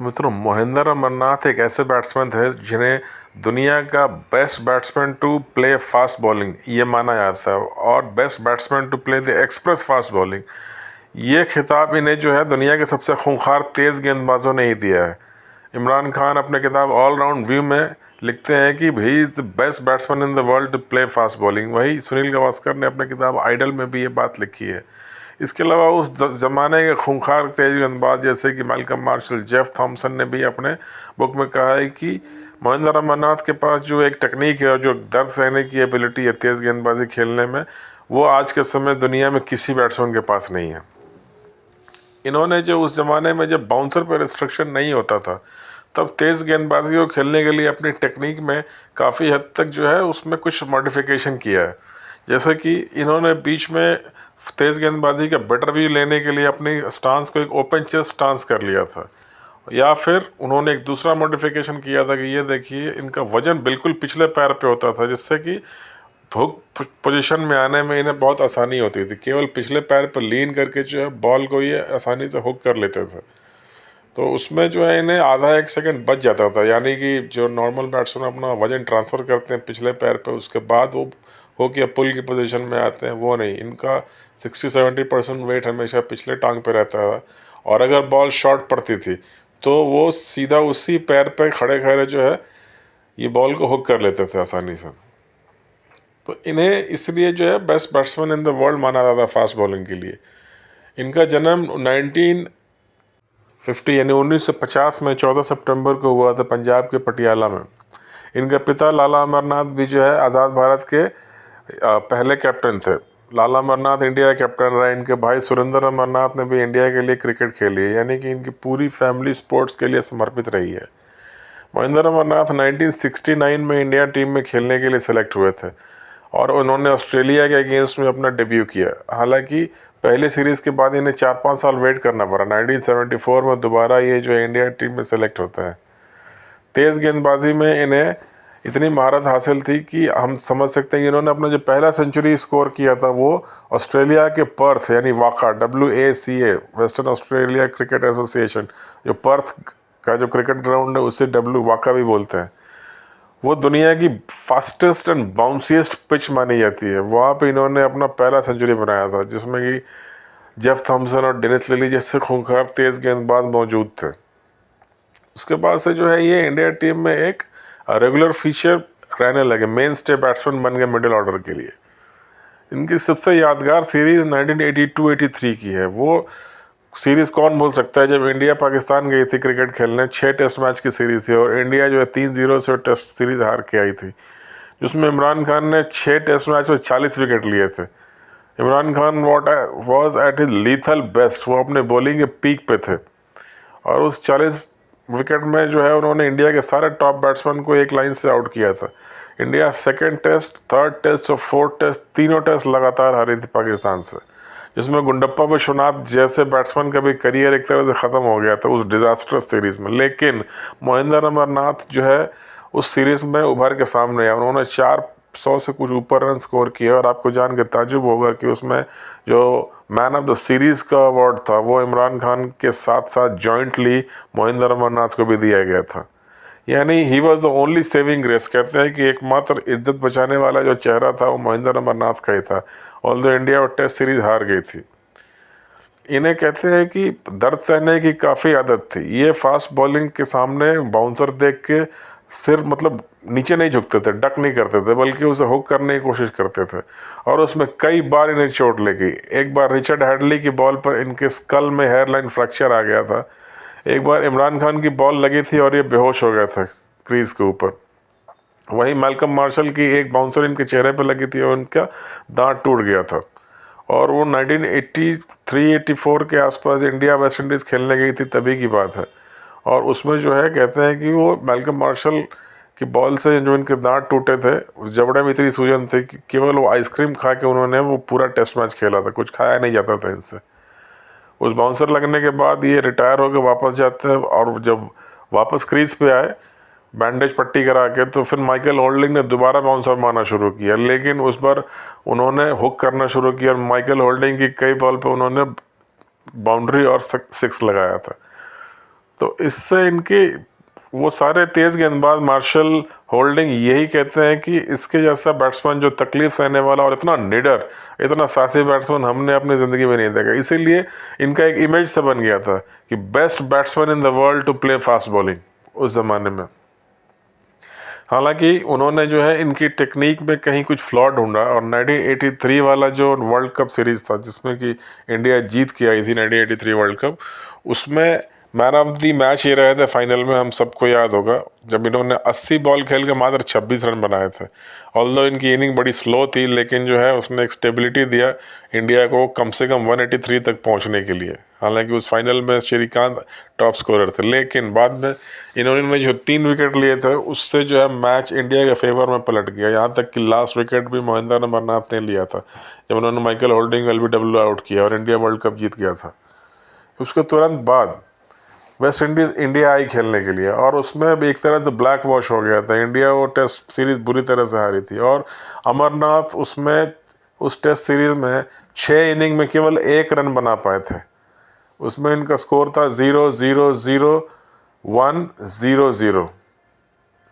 मित्रों, मोहिंदर अमरनाथ एक ऐसे बैट्समैन थे जिन्हें दुनिया का best batsman to play fast bowling ये माना जाता है, और best batsman to play the express fast bowling ये खिताब इन्हें जो है दुनिया के सबसे खूंखार तेज़ गेंदबाजों ने ही दिया है। इमरान खान अपने किताब ऑल राउंड व्यू में लिखते हैं कि he is the best batsman in the world to play fast bowling. वही सुनील गावस्कर ने अपने किताब आइडल में भी ये बात लिखी है। इसके अलावा उस ज़माने के खूंखार तेज गेंदबाज जैसे कि मैल्कम मार्शल, जेफ थॉमसन ने भी अपने बुक में कहा है कि मोहिंदर अमरनाथ के पास जो एक टेक्निक है और जो दर्द सहने की एबिलिटी है तेज़ गेंदबाजी खेलने में, वो आज के समय दुनिया में किसी बैट्समैन के पास नहीं है। इन्होंने जो उस ज़माने में जब बाउंसर पर रिस्ट्रिक्शन नहीं होता था, तब तेज़ गेंदबाजी को खेलने के लिए अपनी टेक्निक में काफ़ी हद तक जो है उसमें कुछ मॉडिफिकेशन किया है। जैसे कि इन्होंने बीच में तेज़ गेंदबाजी का बेटर व्यू लेने के लिए अपनी स्टांस को एक ओपन चेस्ट स्टांस कर लिया था, या फिर उन्होंने एक दूसरा मॉडिफिकेशन किया था कि ये देखिए इनका वजन बिल्कुल पिछले पैर पे होता था, जिससे कि हुक पोजीशन में आने में इन्हें बहुत आसानी होती थी। केवल पिछले पैर पर लीन करके जो है बॉल को ये आसानी से हुक कर लेते थे, तो उसमें जो है इन्हें आधा एक सेकंड बच जाता था। यानी कि जो नॉर्मल बैट्समैन अपना वजन ट्रांसफ़र करते हैं पिछले पैर पे, उसके बाद वो हुक या पुल की पोजीशन में आते हैं, वो नहीं। इनका 60-70% वेट हमेशा पिछले टांग पे रहता था, और अगर बॉल शॉर्ट पड़ती थी तो वो सीधा उसी पैर पे खड़े खड़े जो है ये बॉल को हुक कर लेते थे आसानी से। तो इन्हें इसलिए जो है best batsman in the world माना जाता था फास्ट बॉलिंग के लिए। इनका जन्म 1950 यानी 1950 में 14 सितंबर को हुआ था पंजाब के पटियाला में। इनके पिता लाला अमरनाथ भी जो है आज़ाद भारत के पहले कैप्टन थे। लाला अमरनाथ इंडिया के कैप्टन रहे। इनके भाई सुरेंद्र अमरनाथ ने भी इंडिया के लिए क्रिकेट खेली है, यानी कि इनकी पूरी फैमिली स्पोर्ट्स के लिए समर्पित रही है। मोहिंदर अमरनाथ 1969 में इंडिया टीम में खेलने के लिए सेलेक्ट हुए थे, और उन्होंने ऑस्ट्रेलिया के अगेंस्ट में अपना डेब्यू किया। हालांकि पहले सीरीज़ के बाद इन्हें 4-5 साल वेट करना पड़ा। 1974 में दोबारा ये जो है इंडिया टीम में सेलेक्ट होता है। तेज़ गेंदबाजी में इन्हें इतनी महारत हासिल थी कि हम समझ सकते हैं कि इन्होंने अपना जो पहला सेंचुरी स्कोर किया था वो ऑस्ट्रेलिया के पर्थ यानी वाका WACA western Australia cricket association, जो पर्थ का जो क्रिकेट ग्राउंड है उसे वाका भी बोलते हैं, वो दुनिया की फास्टेस्ट एंड बाउंसिएस्ट पिच मानी जाती है। वहाँ पे इन्होंने अपना पहला सेंचुरी बनाया था, जिसमें कि जेफ थॉमसन और डेनिस लिली जैसे खूंखार तेज़ गेंदबाज मौजूद थे। उसके बाद से जो है ये इंडिया टीम में एक रेगुलर फीचर रहने लगे, मेन स्टे बैट्समैन बन गए मिडिल ऑर्डर के लिए। इनकी सबसे यादगार सीरीज़ 1982-83 की है। वो सीरीज़ कौन भूल सकता है, जब इंडिया पाकिस्तान गई थी क्रिकेट खेलने। 6 टेस्ट मैच की सीरीज़ थी और इंडिया जो है 3-0 से टेस्ट सीरीज़ हार के आई थी, जिसमें इमरान खान ने 6 टेस्ट मैच में 40 विकेट लिए थे। Imran Khan was at his lethal best, वो अपने बॉलिंग के पीक पे थे, और उस 40 विकेट में जो है उन्होंने इंडिया के सारे टॉप बैट्समैन को एक लाइन से आउट किया था। India second test, third test और फोर्थ टेस्ट तीनों टेस्ट लगातार हारी थी पाकिस्तान से, जिसमें गुंडप्पा विश्वनाथ जैसे बैट्समैन का भी करियर एक तरह से ख़त्म हो गया था उस डिज़ास्टरस सीरीज़ में। लेकिन मोहिंदर अमरनाथ जो है उस सीरीज़ में उभर के सामने आए। उन्होंने 400 से कुछ ऊपर रन स्कोर किए, और आपको जान के ताज्जुब होगा कि उसमें जो मैन ऑफ द सीरीज़ का अवार्ड था वो इमरान खान के साथ साथ जॉइंटली मोहिंदर अमरनाथ को भी दिया गया था। यानी he was the only saving grace. कहते हैं कि एकमात्र इज्जत बचाने वाला जो चेहरा था वो मोहिंदर अमरनाथ का ही था, ऑल्दो इंडिया और टेस्ट सीरीज़ हार गई थी। इन्हें कहते हैं कि दर्द सहने की काफ़ी आदत थी। ये फास्ट बॉलिंग के सामने बाउंसर देख के सिर्फ नीचे नहीं झुकते थे, डक नहीं करते थे, बल्कि उसे हुक करने की कोशिश करते थे, और उसमें कई बार इन्हें चोट लगी। एक बार रिचर्ड हैडली की बॉल पर इनके स्कल में हेयरलाइन फ्रैक्चर आ गया था। एक बार इमरान खान की बॉल लगी थी और ये बेहोश हो गया था क्रीज के ऊपर। वहीं मैल्कम मार्शल की एक बाउंसर इनके चेहरे पर लगी थी और इनका दांत टूट गया था। और वो 1983-84 के आसपास इंडिया वेस्ट इंडीज़ खेलने गई थी, तभी की बात है। और उसमें जो है कहते हैं कि वो मैल्कम मार्शल की बॉल से जो इनके दांत टूटे थे, उस जबड़े में इतनी सूजन थी कि केवल वो आइसक्रीम खा के उन्होंने वो पूरा टेस्ट मैच खेला था, कुछ खाया नहीं जाता था इनसे। उस बाउंसर लगने के बाद ये रिटायर होकर वापस जाते हैं, और जब वापस क्रीज पे आए बैंडेज पट्टी करा के, तो फिर माइकल होल्डिंग ने दोबारा बाउंसर मारना शुरू किया। लेकिन उस बार उन्होंने हुक करना शुरू किया और माइकल होल्डिंग की कई बॉल पे उन्होंने बाउंड्री और 6 लगाया था। तो इससे इनकी वो सारे तेज़ गेंदबाज मार्शल, होल्डिंग यही कहते हैं कि इसके जैसा बैट्समैन जो तकलीफ सहने वाला और इतना निडर, इतना साहसी बैट्समैन हमने अपनी ज़िंदगी में नहीं देखा। इसीलिए इनका एक इमेज से बन गया था कि best batsman in the world to play fast bowling उस ज़माने में। हालांकि उन्होंने जो है इनकी टेक्निक में कहीं कुछ फ्लॉ ढूंढा और 1983 वाला जो वर्ल्ड कप सीरीज़ था जिसमें कि इंडिया जीत के आई थी 1983 वर्ल्ड कप, उसमें मैन ऑफ द मैच ये रहे थे फाइनल में, हम सबको याद होगा, जब इन्होंने 80 बॉल खेल के मात्र 26 रन बनाए थे। ऑल्दो इनकी इनिंग बड़ी स्लो थी, लेकिन जो है उसने एक स्टेबिलिटी दिया इंडिया को कम से कम 183 तक पहुंचने के लिए। हालांकि उस फाइनल में श्रीकांत टॉप स्कोरर थे, लेकिन बाद में इन्होंने जो 3 विकेट लिए थे उससे जो है मैच इंडिया के फेवर में पलट गया। यहाँ तक कि लास्ट विकेट भी महेंद्र अमरनाथ ने लिया था जब उन्होंने माइकल होल्डिंग LBW आउट किया और इंडिया वर्ल्ड कप जीत गया था। उसके तुरंत बाद वेस्ट इंडीज़ इंडिया आई खेलने के लिए और उसमें भी एक तरह से ब्लैक वॉश हो गया था। इंडिया वो टेस्ट सीरीज़ बुरी तरह से हारी थी और अमरनाथ उसमें उस टेस्ट सीरीज़ में 6 इनिंग में केवल 1 रन बना पाए थे। उसमें इनका स्कोर था 0-0-0-1-0-0,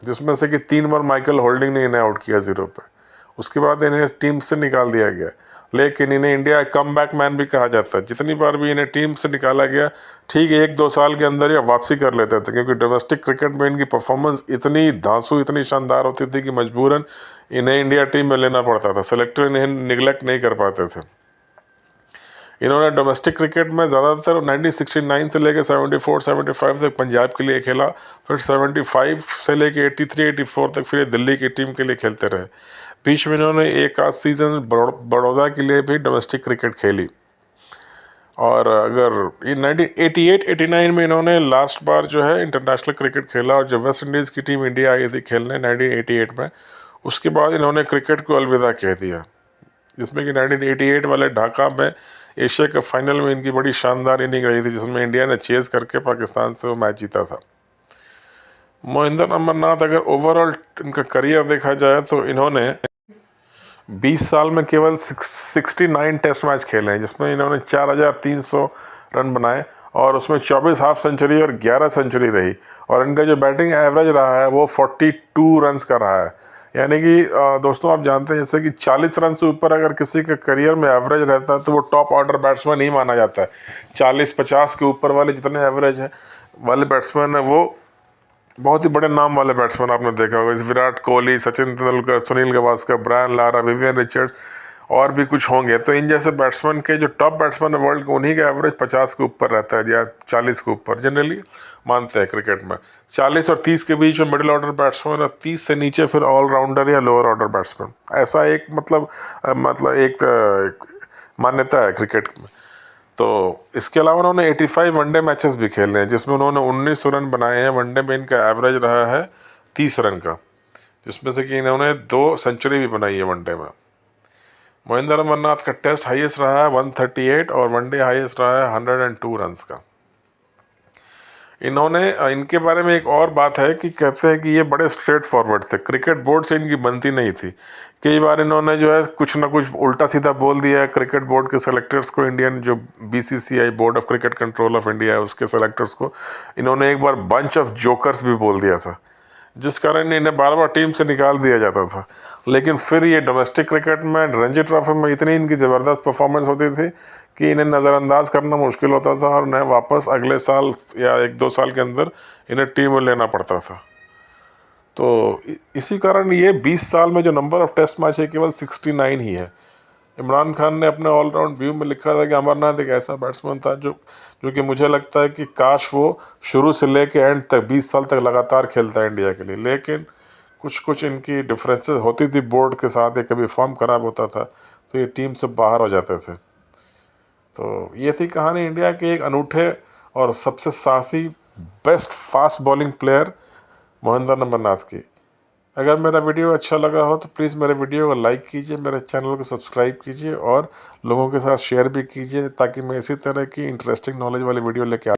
जिसमें से कि 3 बार माइकल होल्डिंग ने इन्हें आउट किया 0 पे। उसके बाद इन्हें टीम से निकाल दिया गया, लेकिन इन्हें इंडिया कम बैक मैन भी कहा जाता है। जितनी बार भी इन्हें टीम से निकाला गया, ठीक 1-2 साल के अंदर ये वापसी कर लेते थे, क्योंकि डोमेस्टिक क्रिकेट में इनकी परफॉर्मेंस इतनी धांसू, इतनी शानदार होती थी कि मजबूरन इन्हें इंडिया टीम में लेना पड़ता था। सेलेक्टर इन्हें निगलेक्ट नहीं कर पाते थे। इन्होंने डोमेस्टिक क्रिकेट में ज़्यादातर 1969 से लेकर 74-75 तक पंजाब के लिए खेला, फिर 75 से लेकर 83-84 तक फिर दिल्ली की टीम के लिए खेलते रहे। बीच में इन्होंने एक आध सीज़न बड़ौदा के लिए भी डोमेस्टिक क्रिकेट खेली। और अगर ये 1988-89 में इन्होंने लास्ट बार जो है इंटरनेशनल क्रिकेट खेला, और जब वेस्ट इंडीज़ की टीम इंडिया आई थी खेलने 1988 में, उसके बाद इन्होंने क्रिकेट को अलविदा कह दिया। जिसमें कि 1988 वाले ढाका में एशिया कप फाइनल में इनकी बड़ी शानदार इनिंग रही थी, जिसमें इंडिया ने चेज करके पाकिस्तान से वो मैच जीता था। महेंद्र अमरनाथ अगर ओवरऑल इनका करियर देखा जाए तो इन्होंने 20 साल में केवल 69 टेस्ट मैच खेले हैं, जिसमें इन्होंने 4300 रन बनाए और उसमें 24 हाफ सेंचुरी और 11 सेंचुरी रही। और इनका जो बैटिंग एवरेज रहा है वो 42 रन्स का रहा है। यानी कि दोस्तों आप जानते हैं जैसे कि 40 रन से ऊपर अगर किसी के करियर में एवरेज रहता है तो वो टॉप ऑर्डर बैट्समैन नहीं माना जाता है। 40-50 के ऊपर वाले जितने एवरेज है वाले बैट्समैन है वो बहुत ही बड़े नाम वाले बैट्समैन आपने देखा होगा, जैसे Virat Kohli, Sachin Tendulkar, Sunil Gavaskar, Brian Lara, Vivian Richards और भी कुछ होंगे। तो इन जैसे बैट्समैन के जो टॉप बैट्समैन है वर्ल्ड के, उन्हीं का एवरेज 50 के ऊपर रहता है या 40 के ऊपर जनरली मानते हैं क्रिकेट में। 40 और 30 के बीच में मिडिल ऑर्डर बैट्समैन और 30 से नीचे फिर ऑलराउंडर या लोअर ऑर्डर बैट्समैन, ऐसा एक मतलब एक मान्यता है क्रिकेट में। तो इसके अलावा उन्होंने 85 वनडे मैचेस भी खेले हैं, जिसमें उन्होंने 19 रन बनाए हैं। वनडे में इनका एवरेज रहा है 30 रन का, जिसमें से कि इन्होंने 2 सेंचुरी भी बनाई है वनडे में। महेंद्र अमरनाथ का टेस्ट हाईएस्ट रहा है 138 और वनडे हाईएस्ट रहा है 102 रन्स का। इनके बारे में एक और बात है कि कहते हैं कि ये बड़े स्ट्रेट फॉरवर्ड थे, क्रिकेट बोर्ड से इनकी बनती नहीं थी। कई बार इन्होंने जो है कुछ ना कुछ उल्टा सीधा बोल दिया है क्रिकेट बोर्ड के सेलेक्टर्स को। इंडियन जो BCCI board of cricket control of India है उसके सेलेक्टर्स को इन्होंने एक बार बंच ऑफ जोकर्स भी बोल दिया था, जिस कारण इन्हें बार बार टीम से निकाल दिया जाता था। लेकिन फिर ये डोमेस्टिक क्रिकेट में रणजी ट्रॉफी में इतनी इनकी ज़बरदस्त परफॉर्मेंस होती थी कि इन्हें नज़रअंदाज करना मुश्किल होता था और इन्हें वापस अगले साल या 1-2 साल के अंदर इन्हें टीम में लेना पड़ता था। तो इसी कारण ये 20 साल में जो नंबर ऑफ टेस्ट मैच है केवल 69 ही है। इमरान खान ने अपने ऑलराउंड व्यू में लिखा था कि अमरनाथ एक ऐसा बैट्समैन था जो कि मुझे लगता है कि काश वो शुरू से लेके एंड तक 20 साल तक लगातार खेलता है इंडिया के लिए। लेकिन कुछ इनकी डिफरेंसेस होती थी बोर्ड के साथ, या कभी फॉर्म ख़राब होता था तो ये टीम से बाहर हो जाते थे। तो ये थी कहानी इंडिया के एक अनूठे और सबसे साहसी best fast bowling player Mohinder Amarnath की। अगर मेरा वीडियो अच्छा लगा हो तो प्लीज़ मेरे वीडियो को लाइक कीजिए, मेरे चैनल को सब्सक्राइब कीजिए और लोगों के साथ शेयर भी कीजिए, ताकि मैं इसी तरह की इंटरेस्टिंग नॉलेज वाली वीडियो लेके